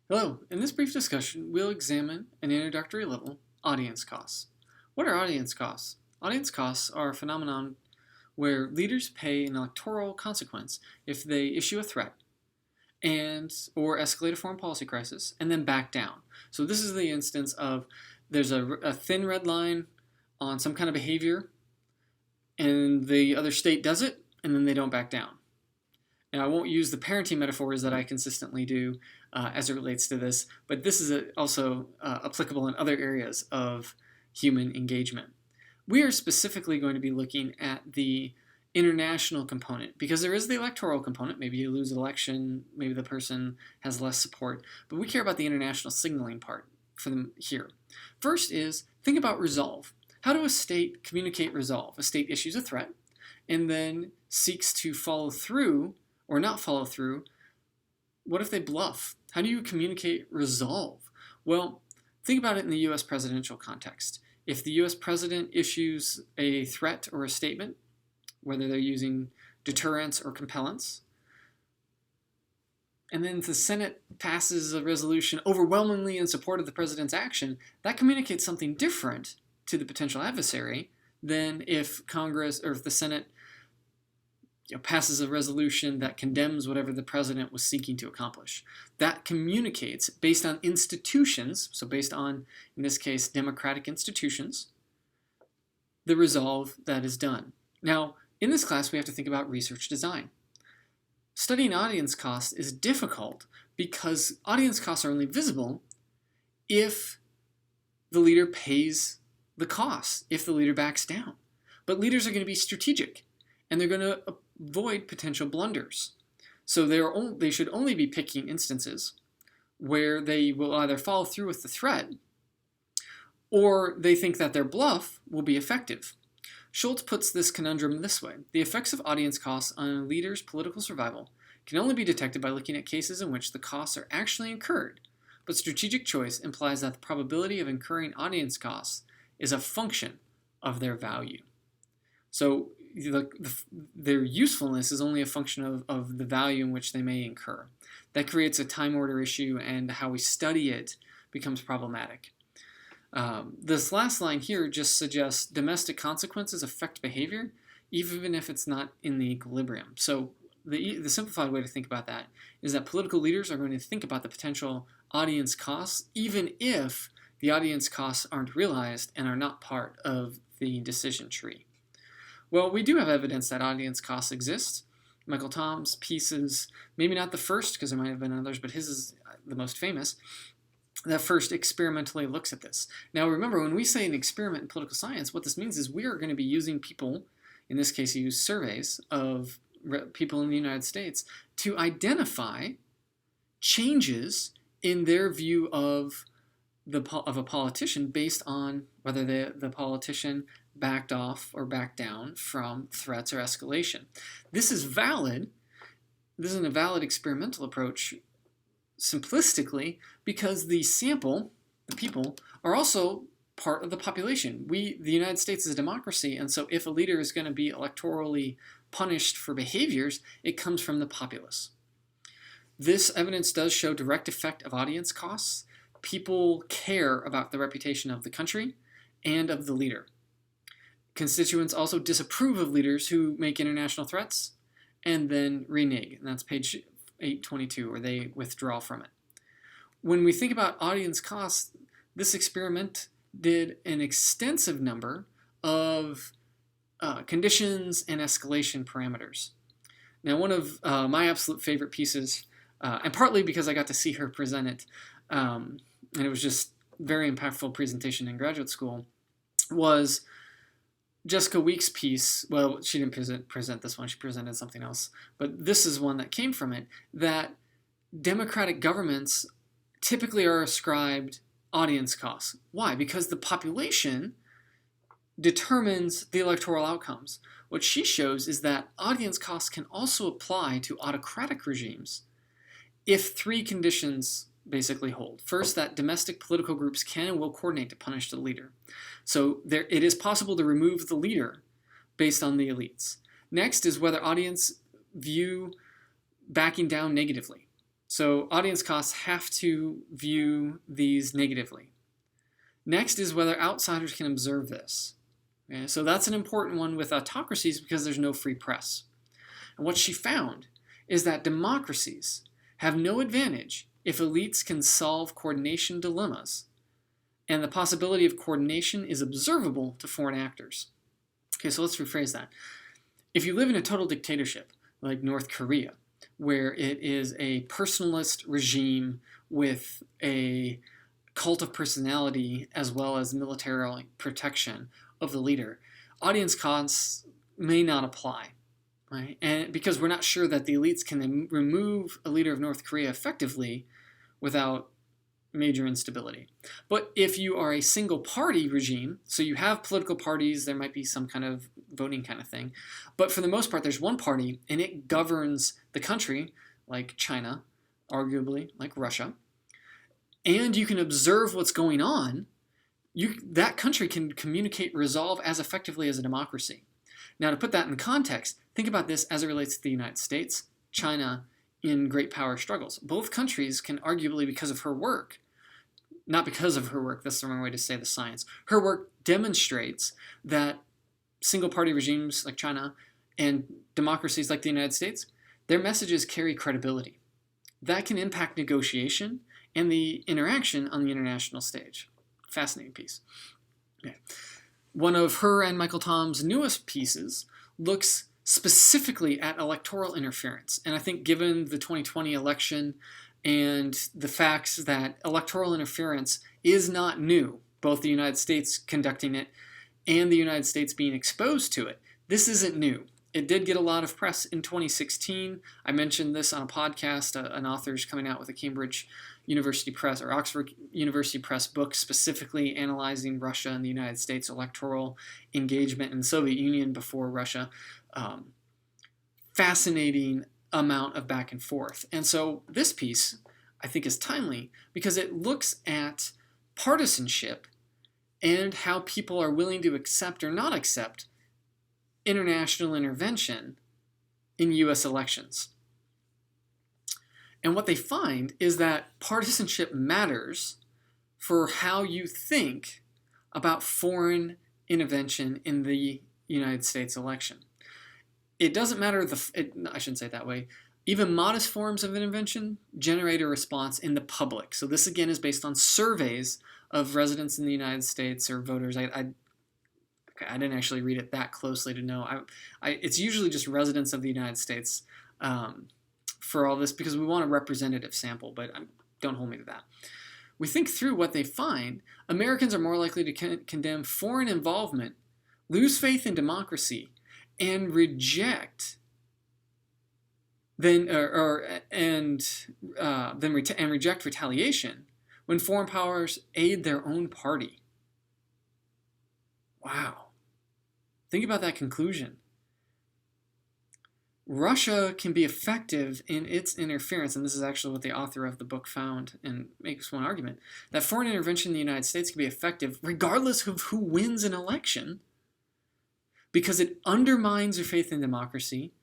Hello, in this brief discussion, we'll examine an introductory level, audience costs. What are audience costs? Audience costs are a phenomenon where leaders pay an electoral consequence if they issue a threat or escalate a foreign policy crisis and then back down. So this is the instance of there's a thin red line on some kind of behavior and the other state does it and then they don't back down. Now, I won't use the parenting metaphors that I consistently do as it relates to this, but this is also applicable in other areas of human engagement. We are specifically going to be looking at the international component because there is the electoral component. Maybe you lose an election, maybe the person has less support, but we care about the international signaling part for them here. First is think about resolve. How do a state communicate resolve? A state issues a threat and then seeks to follow through or not follow through. What if they bluff? How do you communicate resolve? Well, think about it in the US presidential context. If the US president issues a threat or a statement, whether they're using deterrence or compellence, and then the Senate passes a resolution overwhelmingly in support of the president's action, that communicates something different to the potential adversary than if Congress or if the Senate passes a resolution that condemns whatever the president was seeking to accomplish. That communicates based on institutions, so based on, in this case, democratic institutions, the resolve that is done. Now, in this class, we have to think about research design. Studying audience costs is difficult because audience costs are only visible if the leader pays the costs, if the leader backs down. But leaders are going to be strategic, and they're going to avoid potential blunders. So they should only be picking instances where they will either follow through with the threat or they think that their bluff will be effective. Schultz puts this conundrum this way. The effects of audience costs on a leader's political survival can only be detected by looking at cases in which the costs are actually incurred, but strategic choice implies that the probability of incurring audience costs is a function of their value. So their usefulness is only a function of the value in which they may incur. That creates a time order issue, and how we study it becomes problematic. This last line here just suggests domestic consequences affect behavior, even if it's not in the equilibrium. So the simplified way to think about that is that political leaders are going to think about the potential audience costs, even if the audience costs aren't realized and are not part of the decision tree. Well, we do have evidence that audience costs exist. Michael Tomm's piece is maybe not the first, because there might have been others, but his is the most famous, that first experimentally looks at this. Now remember, when we say an experiment in political science, what this means is we are going to be using people, in this case use surveys of people in the United States, to identify changes in their view of a politician based on whether the politician backed off or backed down from threats or escalation. This is valid. This is a valid experimental approach simplistically because the sample, the people, are also part of the population. The United States is a democracy, and so if a leader is going to be electorally punished for behaviors, it comes from the populace. This evidence does show direct effect of audience costs. People care about the reputation of the country and of the leader. Constituents also disapprove of leaders who make international threats and then renege, and that's page 822, or they withdraw from it. When we think about audience costs, this experiment did an extensive number of conditions and escalation parameters. Now, one of my absolute favorite pieces, and partly because I got to see her present it, and it was just very impactful presentation in graduate school, was Jessica Weeks' piece. Well, she didn't present this one, she presented something else, but this is one that came from it, that democratic governments typically are ascribed audience costs. Why? Because the population determines the electoral outcomes. What she shows is that audience costs can also apply to autocratic regimes if three conditions basically hold. First, that domestic political groups can and will coordinate to punish the leader. So it is possible to remove the leader based on the elites. Next is whether audience view backing down negatively. So audience costs have to view these negatively. Next is whether outsiders can observe this. Okay, so that's an important one with autocracies because there's no free press. And what she found is that democracies have no advantage if elites can solve coordination dilemmas, and the possibility of coordination is observable to foreign actors. Okay, so let's rephrase that. If you live in a total dictatorship, like North Korea, where it is a personalist regime with a cult of personality as well as military protection of the leader, audience costs may not apply, right? And because we're not sure that the elites can remove a leader of North Korea effectively without major instability. But if you are a single party regime, so you have political parties, there might be some kind of voting kind of thing, but for the most part there's one party and it governs the country, like China, arguably like Russia, and you can observe what's going on, that country can communicate, resolve as effectively as a democracy. Now, to put that in context, think about this as it relates to the United States, China, in great power struggles. Both countries can arguably, because of her work, not because of her work, that's the wrong way to say the science, her work demonstrates that single-party regimes like China and democracies like the United States, their messages carry credibility. That can impact negotiation and the interaction on the international stage. Fascinating piece. Okay. One of her and Michael Tom's newest pieces looks specifically at electoral interference. And I think given the 2020 election and the facts that electoral interference is not new, both the United States conducting it and the United States being exposed to it, this isn't new. It did get a lot of press in 2016. I mentioned this on a podcast. An author's coming out with a Cambridge University Press or Oxford University Press book specifically analyzing Russia and the United States electoral engagement in the Soviet Union before Russia. Fascinating amount of back and forth. And so this piece, I think, is timely because it looks at partisanship and how people are willing to accept or not accept international intervention in U.S. elections. And what they find is that partisanship matters for how you think about foreign intervention in the United States election. It doesn't matter, I shouldn't say it that way, even modest forms of intervention generate a response in the public. So this again is based on surveys of residents in the United States or voters. I didn't actually read it that closely to know. It's usually just residents of the United States for all this because we want a representative sample, but don't hold me to that. We think through what they find. Americans are more likely to condemn foreign involvement, lose faith in democracy, and reject reject retaliation when foreign powers aid their own party. Wow. Think about that conclusion. Russia can be effective in its interference, and this is actually what the author of the book found and makes one argument, that foreign intervention in the United States can be effective regardless of who wins an election because it undermines your faith in democracy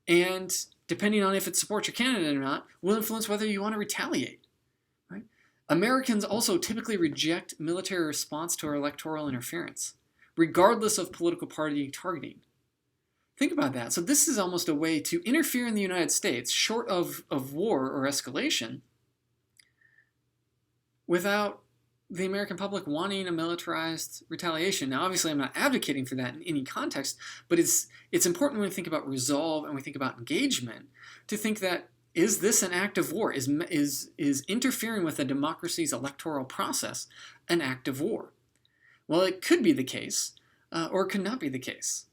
and, depending on if it supports your candidate or not, will influence whether you want to retaliate. Right? Americans also typically reject military response to our electoral interference, regardless of political party targeting. Think about that. So this is almost a way to interfere in the United States, short of war or escalation, without the American public wanting a militarized retaliation. Now, obviously, I'm not advocating for that in any context, but it's important when we think about resolve and we think about engagement to think that, is this an act of war? Is interfering with a democracy's electoral process an act of war? Well, it could be the case, or it could not be the case.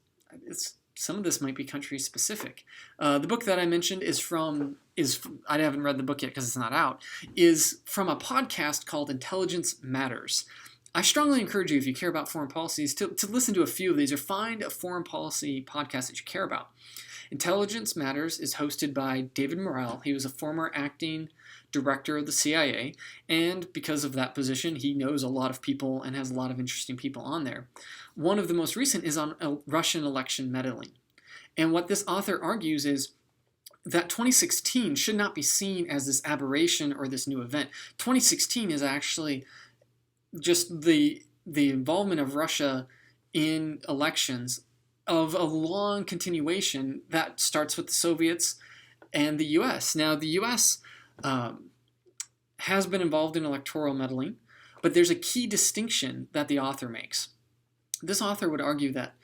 Some of this might be country specific. The book that I mentioned I haven't read the book yet because it's not out, is from a podcast called Intelligence Matters. I strongly encourage you, if you care about foreign policies, to listen to a few of these or find a foreign policy podcast that you care about. Intelligence Matters is hosted by David Morrell. He was a former acting director of the CIA, and because of that position, he knows a lot of people and has a lot of interesting people on there. One of the most recent is on Russian election meddling. And what this author argues is that 2016 should not be seen as this aberration or this new event. 2016 is actually just the involvement of Russia in elections of a long continuation that starts with the Soviets and the U.S. Now, the U.S. Has been involved in electoral meddling, but there's a key distinction that the author makes. This author would argue that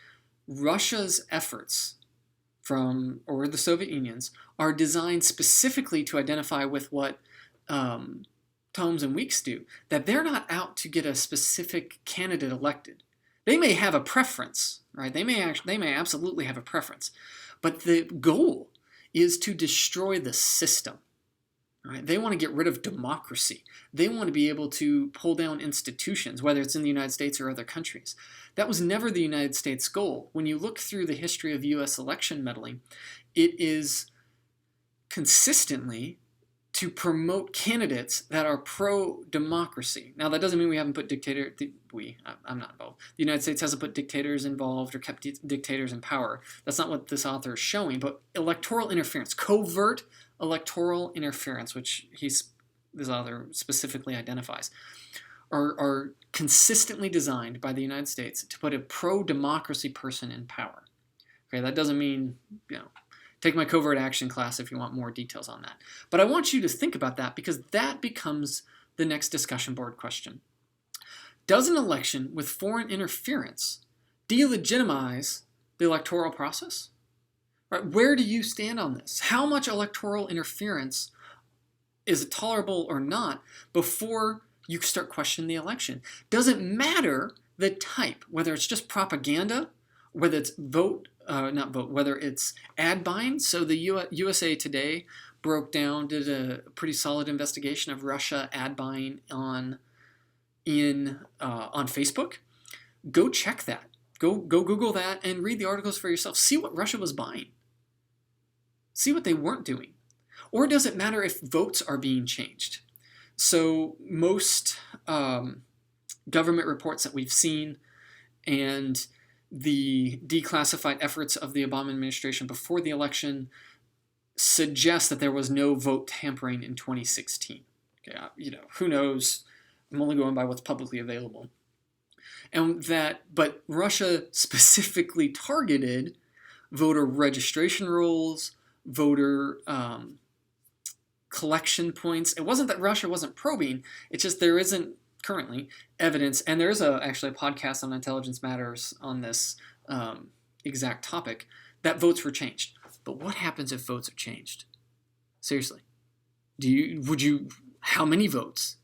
Russia's efforts or the Soviet Union's, are designed specifically to identify with what Tomes and Weeks do, that they're not out to get a specific candidate elected. They may have a preference, right? They may absolutely have a preference, but the goal is to destroy the system. Right? They want to get rid of democracy. They want to be able to pull down institutions, whether it's in the United States or other countries. That was never the United States' goal. When you look through the history of U.S. election meddling, it is consistently to promote candidates that are pro-democracy. Now, that doesn't mean we haven't put I'm not involved. The United States hasn't put dictators involved or kept dictators in power. That's not what this author is showing, but electoral interference, covert electoral interference, which this author specifically identifies, are consistently designed by the United States to put a pro-democracy person in power. Okay, that doesn't mean, take my covert action class if you want more details on that. But I want you to think about that because that becomes the next discussion board question. Does an election with foreign interference delegitimize the electoral process? Right, where do you stand on this? How much electoral interference is tolerable or not before you start questioning the election? Does it matter the type, whether it's just propaganda, whether it's whether it's ad buying? So the USA Today did a pretty solid investigation of Russia ad buying on Facebook. Go check that. Go Google that and read the articles for yourself. See what Russia was buying. See what they weren't doing. Or does it matter if votes are being changed? So most government reports that we've seen and the declassified efforts of the Obama administration before the election suggest that there was no vote tampering in 2016. Okay, who knows? I'm only going by what's publicly available. But Russia specifically targeted voter registration rolls, voter collection points. It wasn't that Russia wasn't probing. It's just there isn't currently evidence, and there's actually a podcast on Intelligence Matters on this exact topic, that votes were changed. But what happens if votes are changed? Seriously. How many votes?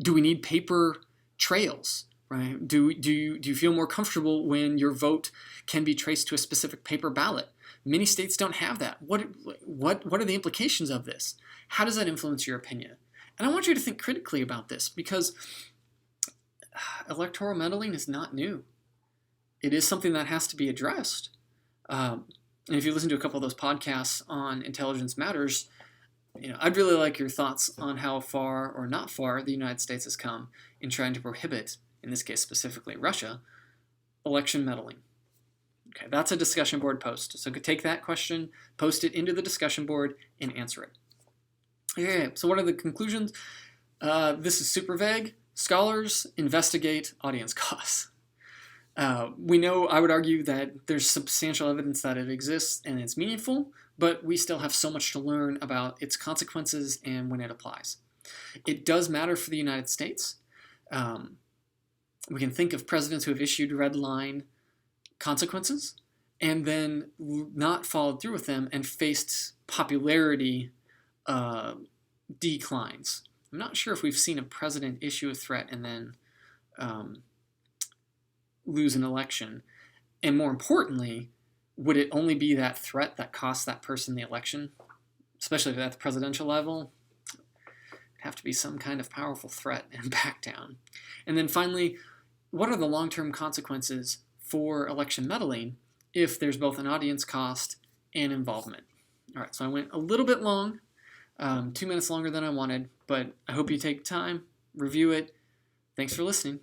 Do we need paper trails? Right? Do you feel more comfortable when your vote can be traced to a specific paper ballot? Many states don't have that. What are the implications of this? How does that influence your opinion? And I want you to think critically about this because electoral meddling is not new. It is something that has to be addressed. And if you listen to a couple of those podcasts on Intelligence Matters, I'd really like your thoughts on how far or not far the United States has come in trying to prohibit, in this case specifically Russia, election meddling. Okay, that's a discussion board post. So take that question, post it into the discussion board, and answer it. Okay, so what are the conclusions? This is super vague. Scholars investigate audience costs. We know, I would argue, that there's substantial evidence that it exists and it's meaningful, but we still have so much to learn about its consequences and when it applies. It does matter for the United States. We can think of presidents who have issued red line consequences and then not followed through with them and faced popularity declines. I'm not sure if we've seen a president issue a threat and then lose an election. And more importantly, would it only be that threat that cost that person the election, especially at the presidential level? It'd have to be some kind of powerful threat and back down. And then finally, what are the long-term consequences for election meddling if there's both an audience cost and involvement? All right, so I went a little bit long, 2 minutes longer than I wanted, but I hope you take time, review it. Thanks for listening.